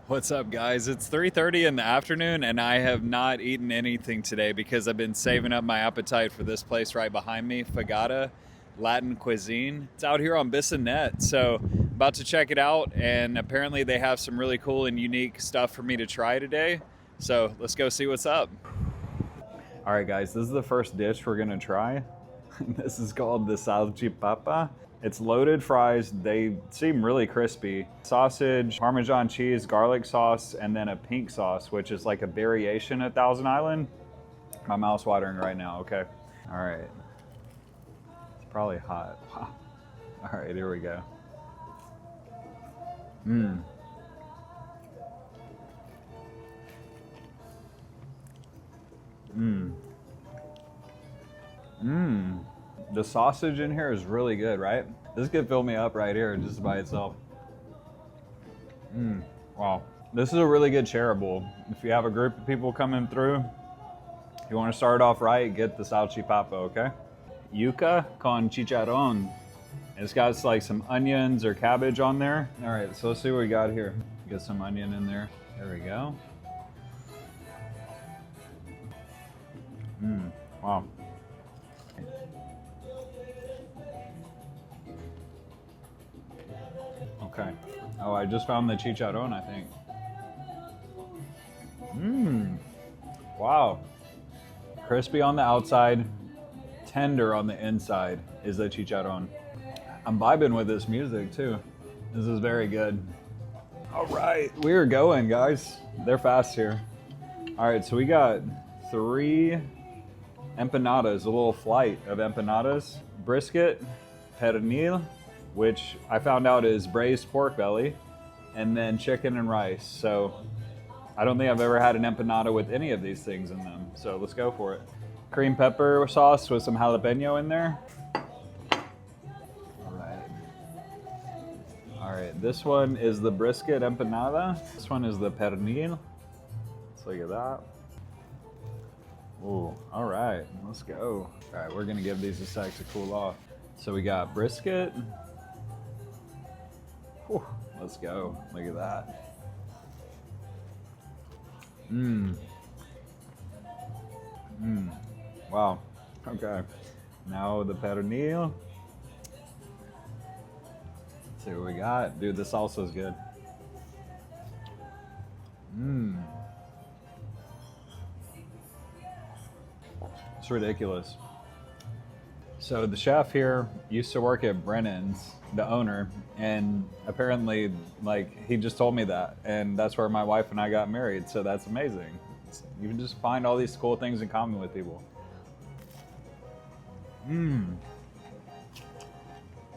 What's up, guys? It's 3:30 in the afternoon and I have not eaten anything today because I've been saving up my appetite for this place right behind me, Fogata Latin Cuisine. It's out here on Bissonnet, so about to check it out, and apparently they have some really cool and unique stuff for me to try today. So let's go see what's up. All right, guys, this is the first dish we're gonna try. This is called the salchipapa. It's loaded fries. They seem really crispy. Sausage, Parmesan cheese, garlic sauce, and then a pink sauce, which is like a variation of Thousand Island. My mouth's watering right now, okay. All right. It's probably hot. Wow. All right, here we go. Mmm. Mmm. Mmm. The sausage in here is really good, right? This could fill me up right here just by itself. Mmm. Wow. This is a really good shareable. If you have a group of people coming through, you want to start off right, get the salchipapa, okay? Yuca con chicharrón. It's got like some onions or cabbage on there. All right, so let's see what we got here. Get some onion in there. There we go. Mmm. Wow. Okay. Oh, I just found the chicharrón, I think. Mmm. Wow. Crispy on the outside, tender on the inside is the chicharrón. I'm vibing with this music too. This is very good. All right, we're going, guys. They're fast here. All right, so we got 3 empanadas, a little flight of empanadas. Brisket, pernil, which I found out is braised pork belly, and then chicken and rice. So I don't think I've ever had an empanada with any of these things in them. So let's go for it. Cream pepper sauce with some jalapeno in there. All right, this one is the brisket empanada. This one is the pernil. Let's look at that. Ooh, all right, let's go. All right, we're gonna give these a sec to cool off. So we got brisket. Whew, let's go, look at that. Mmm. Mmm, wow, okay. Now the pernil. Let's see what we got. Dude, this salsa is good. Mmm. It's ridiculous. So the chef here used to work at Brennan's, the owner, and apparently, like, he just told me that, and that's where my wife and I got married, so that's amazing. You can just find all these cool things in common with people. Mmm.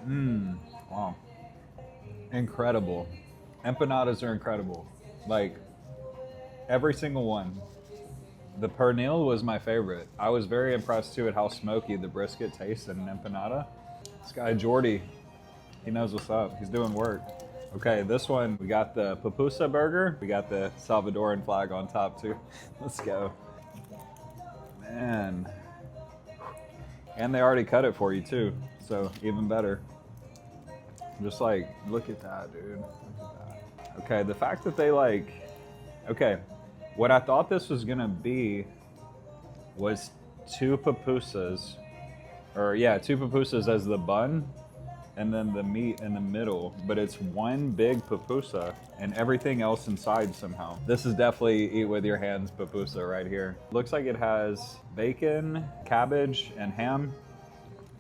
Mmm. Wow. Incredible. Empanadas are incredible. Like, every single one. The pernil was my favorite. I was very impressed too at how smoky the brisket tastes in an empanada. This guy Jordy, he knows what's up. He's doing work. Okay, this one, we got the Pupusa Burger. We got the Salvadoran flag on top too. Let's go. Man. And they already cut it for you too, so even better. Just like, look at that, dude. Look at that. Okay, the fact that they okay, what I thought this was gonna be was 2 pupusas, or yeah, 2 pupusas as the bun, and then the meat in the middle, but it's one big pupusa and everything else inside somehow. This is definitely eat with your hands pupusa right here. Looks like it has bacon, cabbage, and ham.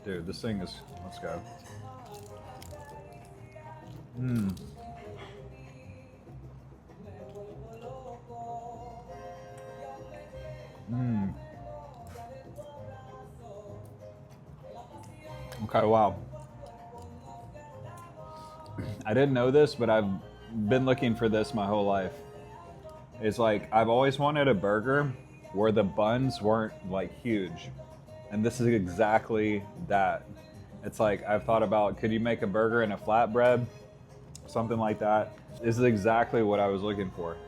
Dude, this thing is, let's go. Mmm. Mmm. Okay, wow. I didn't know this, but I've been looking for this my whole life. It's like, I've always wanted a burger where the buns weren't like huge. And this is exactly that. It's like, I've thought about, could you make a burger in a flatbread? Something like that. This is exactly what I was looking for.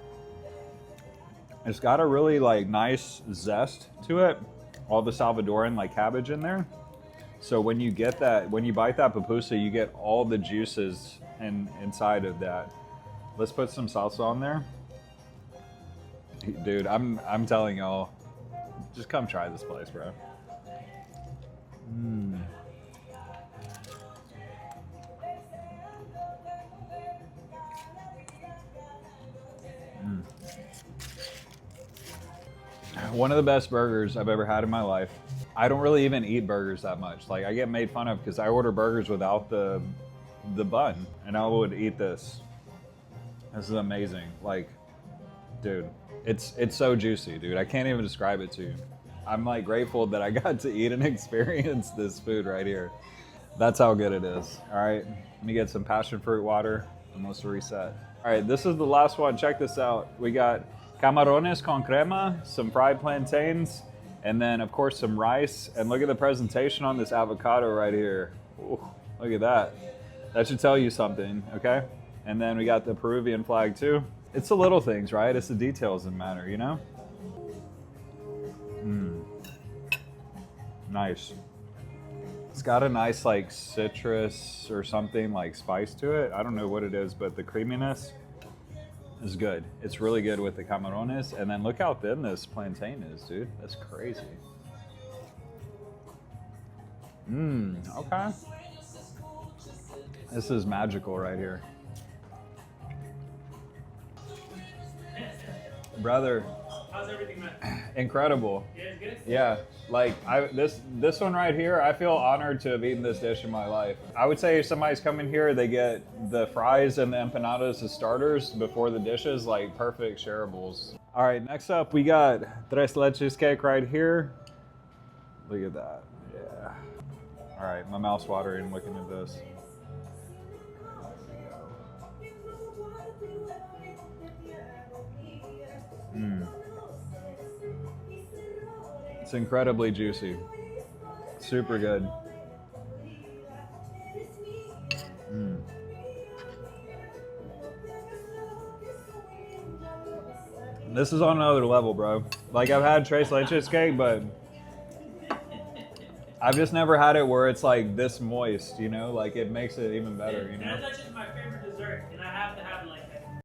It's got a really like nice zest to it. All the Salvadoran like cabbage in there. So when you bite that pupusa, you get all the juices inside of that. Let's put some salsa on there. Dude, I'm telling y'all, just come try this place, bro. Mm. Mm. One of the best burgers I've ever had in my life. I don't really even eat burgers that much. Like, I get made fun of because I order burgers without the bun, and I would eat this. This is amazing. Like, dude, it's so juicy, dude. I can't even describe it to you. I'm like grateful that I got to eat and experience this food right here. That's how good it is. All right, let me get some passion fruit water and let's reset. All right, this is the last one. Check this out. We got camarones con crema, some fried plantains, and then of course some rice. And look at the presentation on this avocado right here. Ooh, look at that. That should tell you something, okay? And then we got the Peruvian flag too. It's the little things, right? It's the details that matter, you know? Nice. It's got a nice like citrus or something like spice to it. I don't know what it is, but the creaminess is good. It's really good with the camarones. And then look how thin this plantain is, dude. That's crazy. Okay. This is magical right here. Brother. How's everything, man? Incredible. Yeah, it's good? Yeah, like this one right here, I feel honored to have eaten this dish in my life. I would say if somebody's coming here, they get the fries and the empanadas as starters before the dishes, like perfect shareables. All right, next up we got tres leches cake right here. Look at that, yeah. All right, my mouth's watering looking at this. It's incredibly juicy. Super good. This is on another level, bro. Like, I've had tres leches cake, but I've just never had it where it's like this moist, you know? Like, it makes it even better, you know? Tres leches is my favorite